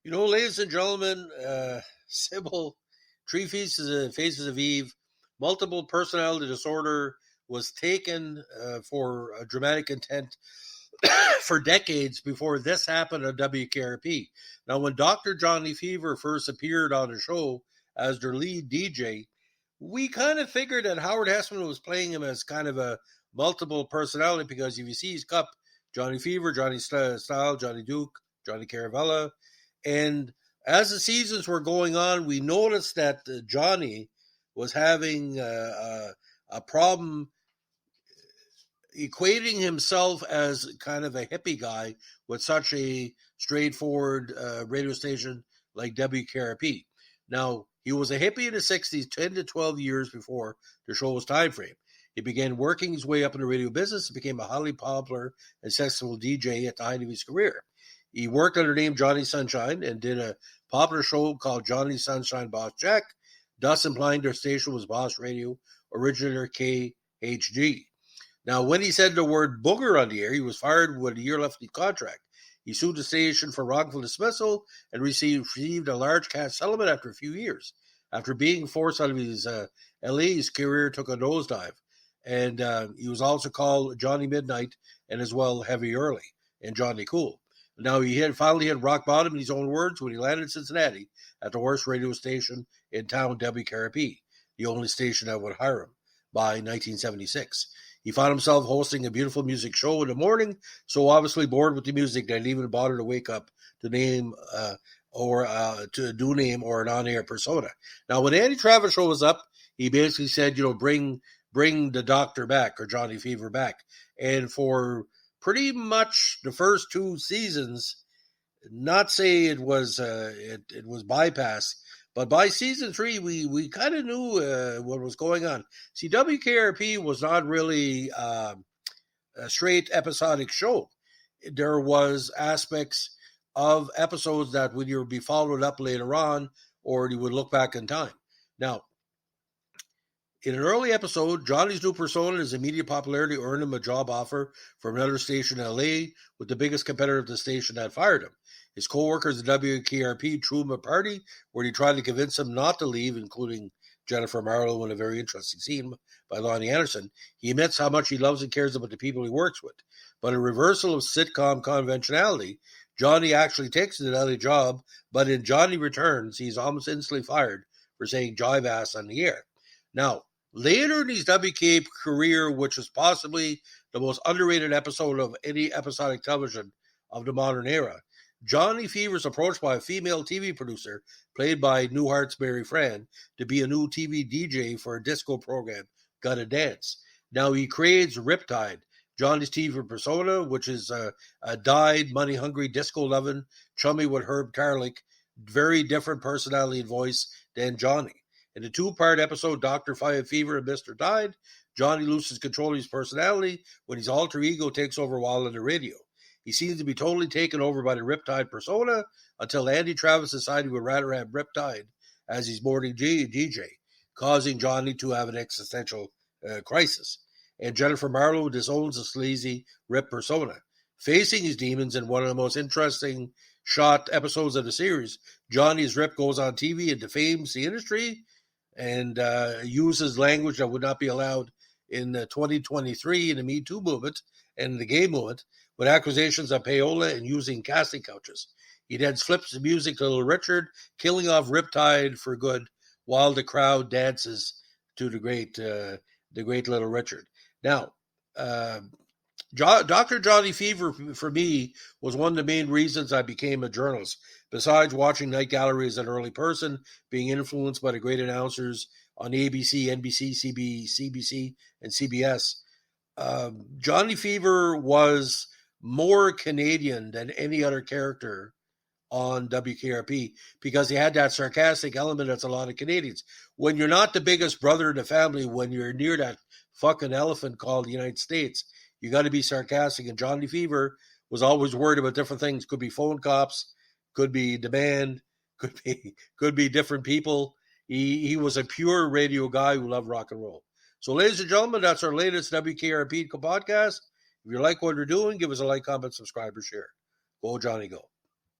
Ladies and gentlemen, Sybil, Three Faces of Eve, multiple personality disorder was taken for a dramatic intent for decades before this happened on WKRP. Now, when Dr. Johnny Fever first appeared on the show as their lead DJ, we kind of figured that Howard Hessman was playing him as kind of a multiple personality because if you see his cup, Johnny Fever, Johnny Style, Johnny Duke, Johnny Caravella, and as the seasons were going on, we noticed that Johnny was having a problem equating himself as kind of a hippie guy with such a straightforward radio station like WKRP. Now, he was a hippie in the 60s, 10 to 12 years before the show's time frame. He began working his way up in the radio business and became a highly popular and successful DJ at the height of his career. He worked under the name Johnny Sunshine and did a popular show called Johnny Sunshine Boss Jack, thus implying their station was Boss Radio, originator KHG. Now, when he said the word booger on the air, he was fired with a year left in his contract. He sued the station for wrongful dismissal and received a large cash settlement after a few years. After being forced out of his LA's career took a nosedive. And he was also called Johnny Midnight and as well Heavy Early and Johnny Cool. Now, he finally hit rock bottom in his own words when he landed in Cincinnati at the worst radio station in town, WKRP, the only station that would hire him, by 1976. He found himself hosting a beautiful music show in the morning, so obviously bored with the music that he didn't even bother to wake up to name to a new name or an on-air persona. Now, when Andy Travis show was up, he basically said, bring the doctor back or Johnny Fever back. And for pretty much the first two seasons, not say it was bypassed, but by season 3, we kind of knew what was going on. See, WKRP was not really a straight episodic show. There was aspects of episodes that would either be followed up later on or you would look back in time. Now, in an early episode, Johnny's new persona and his immediate popularity earned him a job offer from another station in LA with the biggest competitor of the station that fired him. His co-workers at WKRP threw him a party where he tried to convince him not to leave, including Jennifer Marlowe in a very interesting scene by Lonnie Anderson. He admits how much he loves and cares about the people he works with. But a reversal of sitcom conventionality, Johnny actually takes the LA job, but in Johnny Returns, he's almost instantly fired for saying jive ass on the air. Now, later in his WK career, which was possibly the most underrated episode of any episodic television of the modern era, Johnny Fever is approached by a female TV producer, played by Newhart's Mary Fran, to be a new TV DJ for a disco program, Gotta Dance. Now he creates Riptide, Johnny's TV persona, which is a dyed, money-hungry, disco-loving, chummy with Herb Tarlick, very different personality and voice than Johnny. In the 2-part episode, Dr. Fever and Mr. Tide, Johnny loses control of his personality when his alter ego takes over while on the radio. He seems to be totally taken over by the Riptide persona until Andy Travis decided he would rather have Riptide as his morning DJ, causing Johnny to have an existential crisis. And Jennifer Marlowe disowns the sleazy Rip persona. Facing his demons in one of the most interesting shot episodes of the series, Johnny's Rip goes on TV and defames the industry and uses language that would not be allowed in 2023 in the Me Too movement and the gay movement, with accusations of payola and using casting couches. He then flips the music to Little Richard, killing off Riptide for good, while the crowd dances to the great Little Richard. Now, Dr. Johnny Fever, for me, was one of the main reasons I became a journalist. Besides watching Night Gallery as an early person, being influenced by the great announcers on ABC, NBC, CBC, and CBS, Johnny Fever was more Canadian than any other character on WKRP because he had that sarcastic element that's a lot of Canadians. When you're not the biggest brother in the family, when you're near that fucking elephant called the United States, you got to be sarcastic. And Johnny Fever was always worried about different things. Could be phone cops, could be demand, could be different people. He was a pure radio guy who loved rock and roll. So, ladies and gentlemen, that's our latest WKRP podcast. If you like what we're doing, give us a like, comment, subscribe, or share. Go, Johnny, go.